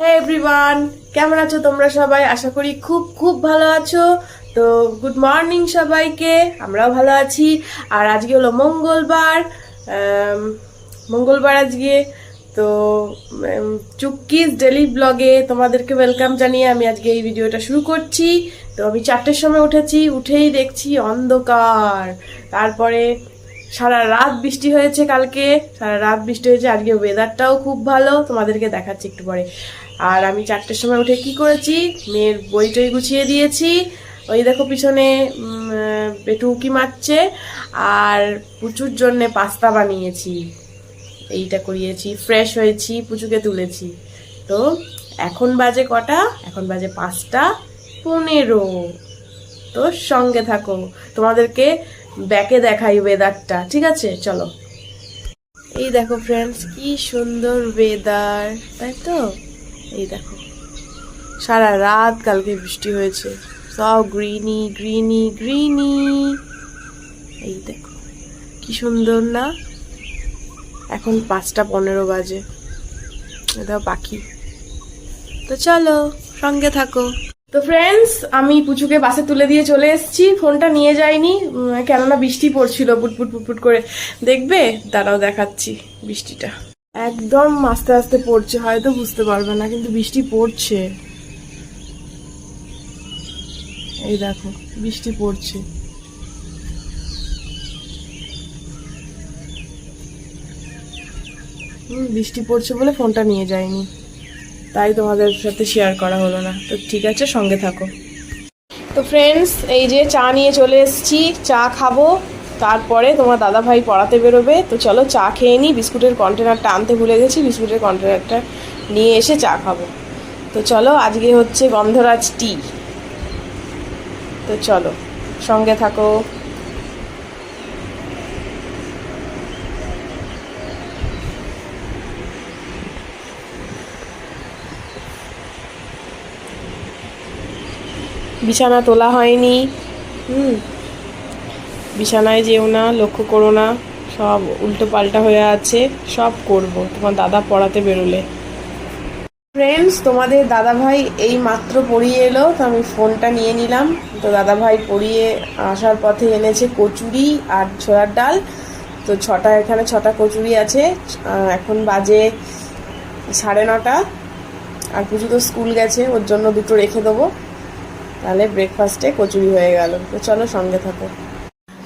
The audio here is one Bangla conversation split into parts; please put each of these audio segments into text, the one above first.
হে এভরিওয়ান, কেমন আছো তোমরা সবাই? আশা করি খুব খুব ভালো আছো। তো গুড মর্নিং সবাইকে। আমরাও ভালো আছি। আর আজকে হলো মঙ্গলবার। মঙ্গলবার আজকে। তো চুক্কিস ডেলি ব্লগে তোমাদেরকে ওয়েলকাম জানিয়ে আমি আজকে এই ভিডিওটা শুরু করছি। তো আমি 4টের সময় উঠেছি, উঠেই দেখছি অন্ধকার। তারপরে সারা রাত বৃষ্টি হয়েছে, কালকে সারা রাত বৃষ্টি হয়েছে। আজকে ওয়েদারটাও খুব ভালো, তোমাদেরকে দেখাচ্ছি একটু পরে। আর আমি 4টের সময় উঠে কি করেছি, মেয়ের বই টই গুছিয়ে দিয়েছি। ওই দেখো পিছনে পেটু উকি মারছে। আর পুচুর জন্যে পাস্তা বানিয়েছি, এইটা করিয়েছি, ফ্রেশ হয়েছি, পুচুকে তুলেছি। তো এখন বাজে কটা? এখন বাজে 5টা 15। তো সঙ্গে থাকো, তোমাদেরকে ব্যাকে দেখাই ওয়েদারটা, ঠিক আছে? চলো। এই দেখো ফ্রেন্ডস, কি সুন্দর ওয়েদার, তাই তো? এই দেখো, সারা রাত কালকে বৃষ্টি হয়েছে, সব গ্রিনি গ্রিনি গ্রিনি। এই দেখো কি সুন্দর না? এখন 5টা 15 বাজে। এটা পাখি। তো চলো সঙ্গে থাকো। তো ফ্রেন্ডস, আমি পুচুকে বাসে তুলে দিয়ে চলে এসেছি। ফোনটা নিয়ে যাইনি, কেননা বৃষ্টি পড়ছিল পুটপুট পুটপুট করে। দেখবে? দাঁড়াও দেখাচ্ছি বৃষ্টিটা। একদম আস্তে আস্তে পড়ছে, হয়তো বুঝতে পারবে না, কিন্তু বৃষ্টি পড়ছে। এই দেখো বৃষ্টি পড়ছে। বৃষ্টি পড়ছে বলে ফোনটা নিয়ে যাইনি, তাই তোমাদের সাথে শেয়ার করা হলো না। তো ঠিক আছে, সঙ্গে থাকো। তো ফ্রেন্ডস, এই যে চা নিয়ে চলে এসেছি, চা খাবো। তারপরে তোমার দাদা ভাই পড়াতে বেরোবে। তো চলো চা খেয়ে নিই। বিস্কুটের কন্টেনারটা আনতে ভুলে গেছি, বিস্কুটের কন্টেনারটা নিয়ে এসে চা খাবো। তো চলো, আজকে হচ্ছে গন্ধরাজ টি। তো চলো সঙ্গে থাকো। বিছানা তোলা হয়নি। বিছানায় যেও না, লক্ষ্য করো না, সব উল্টো পাল্টা হয়ে আছে। সব করব তোমার দাদা পড়াতে বেরোলে। ফ্রেন্ডস, তোমাদের দাদাভাই এই মাত্র পড়িয়ে এলো, তো আমি ফোনটা নিয়ে নিলাম। তো দাদাভাই পড়িয়ে আসার পথে এনেছে কচুরি আর ছোলার ডাল। তো এখানে 6টা কচুরি আছে। এখন বাজে 9:30। আর পুজো তো স্কুল গেছে, ওর জন্য 2টো রেখে দেবো, তাহলে ব্রেকফাস্টে কচুরি হয়ে গেল। তো চলো সঙ্গে থাকো।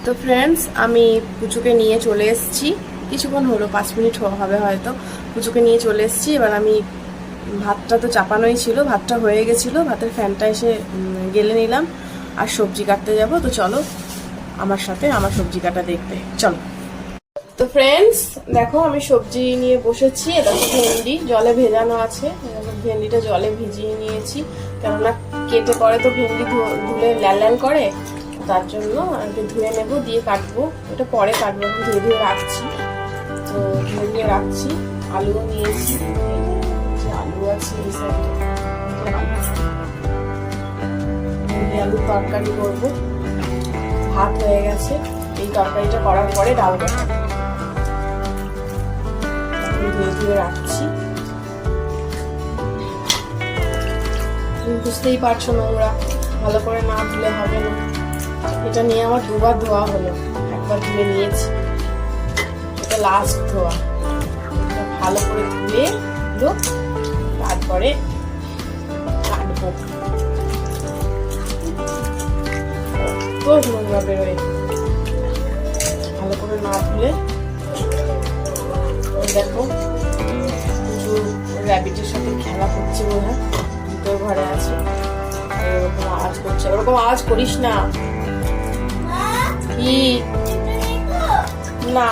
তো ফ্রেন্ডস, আমি পুচুকে নিয়ে চলে এসেছি, কিছুক্ষণ হলো, 5 মিনিট হবে হয়তো। পুচুকে নিয়ে চলে এসেছি। এবার আমি ভাতটা তো চাপানোই ছিল, ভাতটা হয়ে গেছিলো, ভাতের ফ্যানটা এসে গেলে নিলাম। আর সবজি কাটতে যাব। তো চলো আমার সাথে আমার সবজি কাটা দেখবে, চলো। তো ফ্রেন্ডস দেখো, আমি সবজি নিয়ে বসেছি। দেখো ভেন্ডি জলে ভেজানো আছে, ভেন্ডিটা জলে ভিজিয়ে নিয়েছি, কেননা কেটে পরে তো ভেন্ডি ধুলে ল্যাল ল্যাল করে, তার জন্য আগে ধুয়ে নেব, দিয়ে কাটবো। এটা পরে কাটবো, আমি ধুয়ে ধুয়ে রাখছি। তো ধুয়ে ধুয়ে রাখছি। আলুও নিয়েছি, আলু আছে এই সাইডে, আলুর তরকারি করবো। ভাত হয়ে গেছে, এই তরকারিটা করার পরে ডাল দেখাবো। ধুয়ে ধুয়ে রাখছি। বুঝতেই পারছো, নোংরা, ভালো করে না ধুলে হবে না। এটা নিয়ে আমার 2বার ধোয়া হলো, একবার ধুয়ে নিয়েছি, এটা লাস্ট ধোয়া। ভালো করে ধুয়ে তারপরে কাটবো। তো নোংরা বেরোয়, ভালো করে না ধুলে। দেখো র্যাবিটের সাথে খেলা করছে, বোধ হয় ভিতর ঘরে আছে, এরকম আওয়াজ করছে। ওরকম আওয়াজ করিস না। কি না,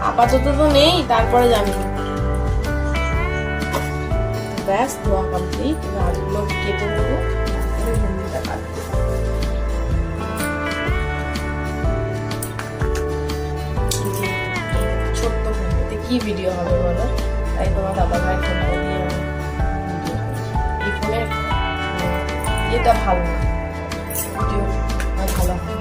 আপাতত তো নেই, তারপরে জানি। ব্যাস, ধোয়া কমপ্লিট। আলুগুলো কেটে নেবো, ভেন্ডিটা কাটবো। ছোট্ট ফোনটাতে কি ভিডিও হবে বলো? তাই তোমার দাদা ভাই ফোনটা দিয়ে আমি ভিডিও করি। এই ফোনের এটা ভালো না, ভিডিও ভালো হয়।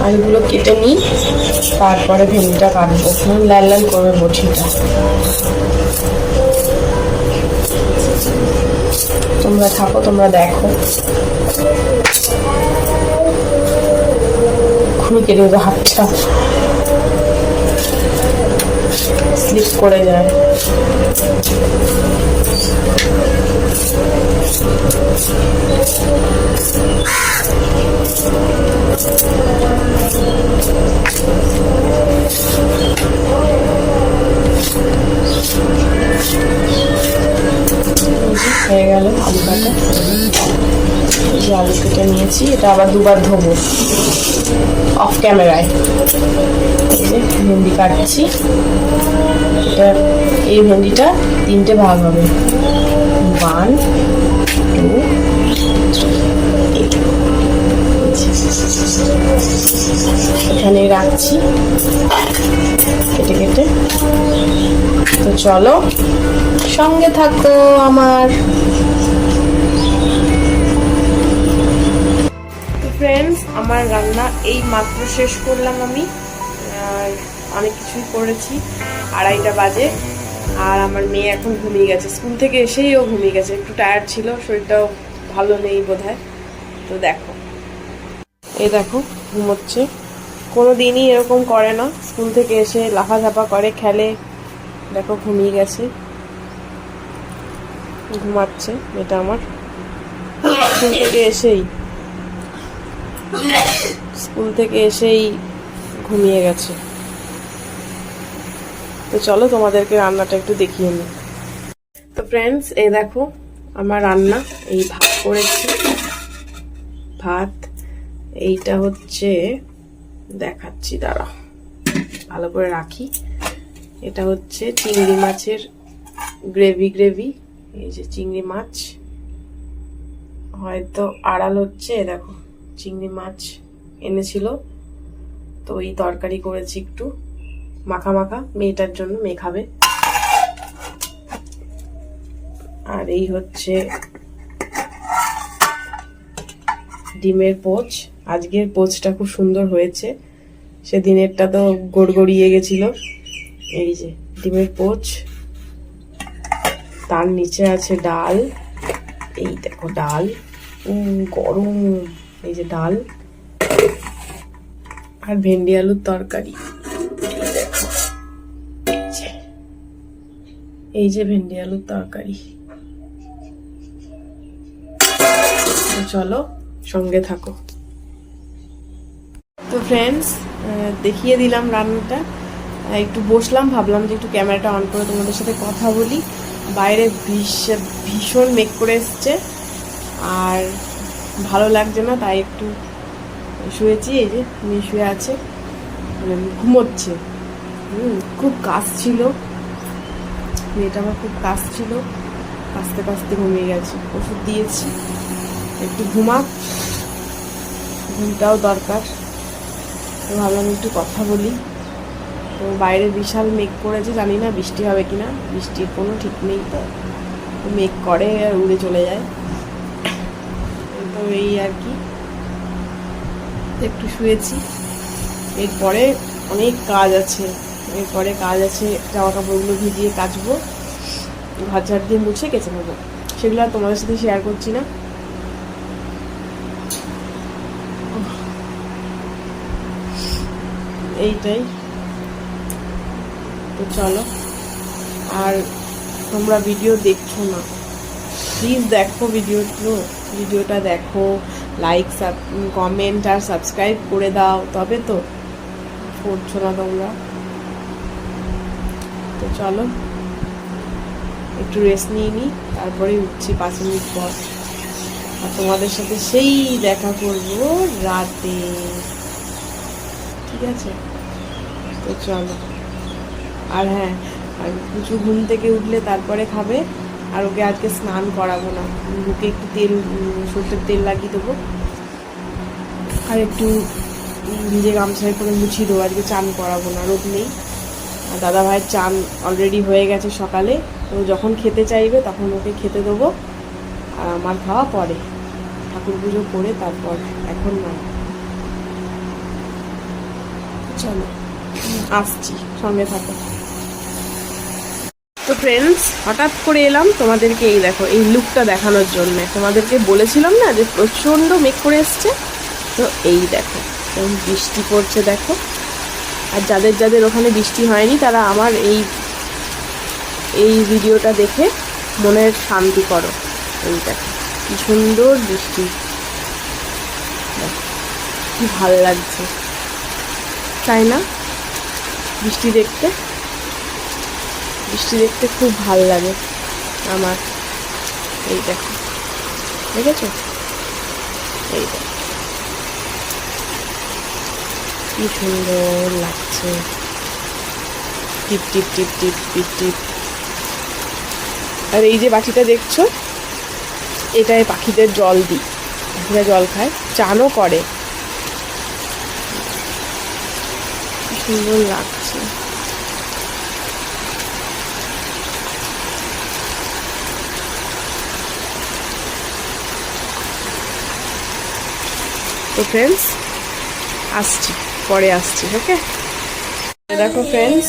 আলুগুলো কেটে নিই, তারপরে ভেন্ডিটা কাটবো। লাল লাল করবে বটিটা। তোমরা থাকো, তোমরা দেখো। খুবই কেটে দেবে হাতটা, স্লিপ করে যায়। হয়ে গেল আলু কাটা। যে আলু কেটে নিয়েছি, এটা আবার দুবার ধোবো অফ ক্যামেরায়। এই যে ভেন্ডি কাটছি, এটা এই ভেন্ডিটা 3টে ভাগ হবে, 1 2 এখানে রাখছি কেটে কেটে। তো চলো সঙ্গে থাকো আমার। ফ্রেন্ডস, আমার রান্না এই মাত্র শেষ করলাম আমি। অনেক কিছুই করেছি, 2:30 বাজে। আর আমার মেয়ে এখন ঘুমিয়ে গেছে, স্কুল থেকে এসেই ও ঘুমিয়ে গেছে। একটু টায়ার্ড ছিল, শরীরটাও ভালো নেই বোধহয়। তো দেখো, এই দেখো ঘুমোচ্ছে। কোনো দিনই এরকম করে না, স্কুল থেকে এসে লাফাঝাপা করে, খেলে। দেখো ঘুমিয়ে গেছে, ঘুমাচ্ছে এটা আমার। স্কুল থেকে এসেই ঘুমিয়ে গেছে। তো চলো তোমাদেরকে রান্নাটা একটু দেখিয়ে নিই। তো ফ্রেন্ডস, এই দেখো আমার রান্না। এই ভাত করেছি, ভাত। এইটা হচ্ছে, দেখাচ্ছি দাঁড়া, ভালো করে রাখি। এটা হচ্ছে চিংড়ি মাছের গ্রেভি। এই যে চিংড়ি মাছ, হয়তো আড়াল হচ্ছে। দেখো চিংড়ি মাছ এনেছিল, তো এই তরকারি করেছি একটু মাখা মাখা, মেয়েটার জন্য, মেয়ে খাবে। আর এই হচ্ছে ডিমের পোচ। আজকের পোচটা খুব সুন্দর হয়েছে, সেদিনেরটা তো গড়গড়িয়ে গেছিল। এই যে ডিমের পোচ, তার নিচে আছে ডাল। এই দেখো ডাল, গরম। এই যে ডাল আর ভেন্ডি আলুর তরকারি। এই যে ভেন্ডি আলুর তরকারি। চলো সঙ্গে থাকো। তো ফ্রেন্ডস, দেখিয়ে দিলাম রান্নাটা। একটু বসলাম, ভাবলাম যে একটু ক্যামেরাটা অন করে তোমাদের সাথে কথা বলি। বাইরে ভীষণ মেঘ করে এসছে, আর ভালো লাগছে না, তাই একটু শুয়েছি। এই যে মেয়ে শুয়ে আছে, ঘুমোচ্ছে। খুব কাজ ছিল, মেয়েটা আমার খুব কাজ ছিল, কাঁচতে কাঁচতে ঘুমিয়ে গেছে। ওষুধ দিয়েছি, একটু ঘুমাক, ঘুমটাও দরকার। তো ভাবলাম একটু কথা বলি। তো বাইরে বিশাল মেঘ করেছে, জানি না বৃষ্টি হবে কিনা, বৃষ্টির কোনো ঠিক নেই। তো মেঘ করে আর উড়ে চলে যায়। তো এই আর কি, একটু শুয়েছি। এরপরে অনেক কাজ আছে, জামা কাপড়গুলো ভিজিয়ে কাচবো, ঘর ঝাড় দিয়ে মুছে কেচে নেবো। সেগুলো আর তোমাদের সাথে শেয়ার করছি না। এইটাই। তো চলো, আর তোমরা ভিডিও দেখছো না, প্লিজ দেখো ভিডিওটা দেখো, লাইক, কমেন্ট আর সাবস্ক্রাইব করে দাও, তবে তো। করছো না তোমরা। তো চলো একটু রেস্ট নিয়ে নিই, তারপরে উঠছি 5 মিনিট পর। আর তোমাদের সাথে সেই দেখা করবো রাতে, ঠিক আছে? তো চলো। আর হ্যাঁ, আর কিছু ঘুম থেকে উঠলে তারপরে খাবে। আর ওকে আজকে স্নান করাবো না, বুকে একটু তেল, সর্ষের তেল লাগিয়ে দেবো, আর একটু ভিজে গামছায় করে মুছিয়ে দেবো। আজকে চান করাবো না, রোদ নেই, আর দাদা ভাইয়ের চান অলরেডি হয়ে গেছে সকালে, তো যখন খেতে চাইবে তখন ওকে খেতে দেবো, আর আমার খাওয়া পরে, ঠাকুর পুজো করে তারপর, এখন নয়। চলো আসছি, সঙ্গে থাকো। তো ফ্রেন্ডস, হঠাৎ করে এলাম তোমাদেরকে এই দেখো এই লুকটা দেখানোর জন্য। তোমাদেরকে বলেছিলাম না যে প্রচণ্ড মেঘ করে এসছে, তো এই দেখো বৃষ্টি পড়ছে দেখো। আর যাদের যাদের ওখানে বৃষ্টি হয়নি তারা আমার এই ভিডিওটা দেখে মনের শান্তি করো। এই দেখো কি সুন্দর বৃষ্টি, কি ভালো লাগছে তাই না? বৃষ্টি দেখতে খুব ভালো লাগে আমার। এই দেখো, দেখেছো? এই দেখো কি সুন্দর লাগছে, টিপ টিপ টিপ টিপ টিপ টিপ। আর এই যে বাটিটা দেখছো, এটায় পাখিদের জল দিই, পাখিরা জল খায়, চানও করে। কি সুন্দর লাগছে। তো ফ্রেন্ডস আসছি, পরে আসছি, ওকে? দেখো ফ্রেন্ডস,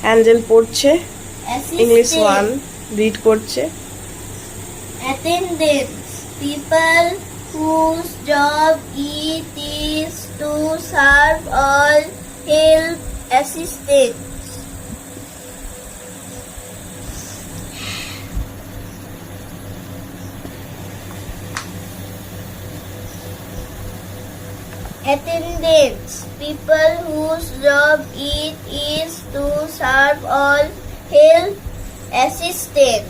অ্যাঞ্জেল পড়ছে ইংলিশ 1, রিড করছে। Attendance: people whose job it is to serve all health assistance. Attendance: people whose job it is to serve all health assistance.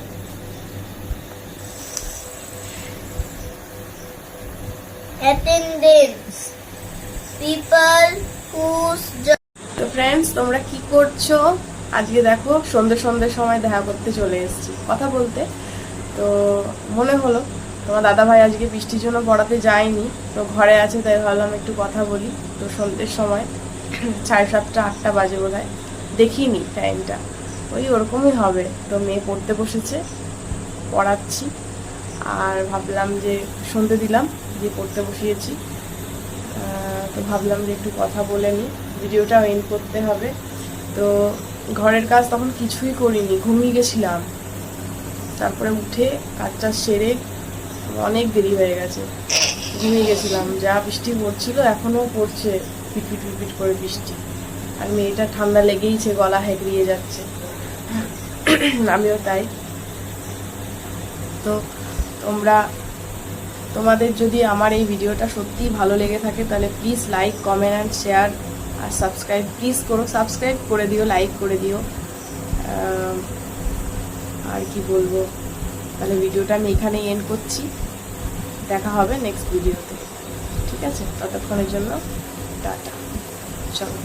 Attendance: people whose job. তো ফ্রেন্ডস, তোমরা কি করছো? আজকে দেখো সন্ধ্যের সময় দেখা করতে চলে এসেছি, কথা বলতে। তো মনে হলো তোমার দাদা ভাই আজকে বৃষ্টির জন্য পড়াতে যায়নি, তো ঘরে আছে, তাই ভাবলাম একটু কথা বলি। তো সন্ধ্যের সময় 7:30 8টা বাজে বোধহয়, দেখিনি টাইমটা, ওই ওরকমই হবে। তো মেয়ে পড়তে বসেছে, পড়াচ্ছি, আর ভাবলাম যে সন্ধ্যে দিলাম, দিয়ে পড়তে বসিয়েছি। তো ভাবলাম যে একটু কথা বলে নিই, ভিডিওটা এন্ড করতে হবে। তো ঘরের কাজ তখন কিছুই করিনি, ঘুমিয়ে গেছিলাম। তারপরে উঠে কাজটা সেরে অনেক দেরি হয়ে গেছে, ঘুমিয়ে গেছিলাম। যা বৃষ্টি পড়ছিল, এখনও পড়ছে পিটপিট পিটপিট করে বৃষ্টি। আর মেয়েটা ঠান্ডা লেগেইছে, গলা হেগড়িয়ে যাচ্ছে, আমিও তাই। তো তোমাদের যদি আমার এই ভিডিওটা সত্যিই ভালো লেগে থাকে, তাহলে please like, comment and share, আর সাবস্ক্রাইব প্লিজ করো, সাবস্ক্রাইব করে দিও, লাইক করে দিও। আর কি বলবো, তাহলে ভিডিওটা আমি এখানেই এন্ড করছি। দেখা হবে নেক্সট ভিডিওতে, ঠিক আছে? ততক্ষণের জন্য টাটা, চলো।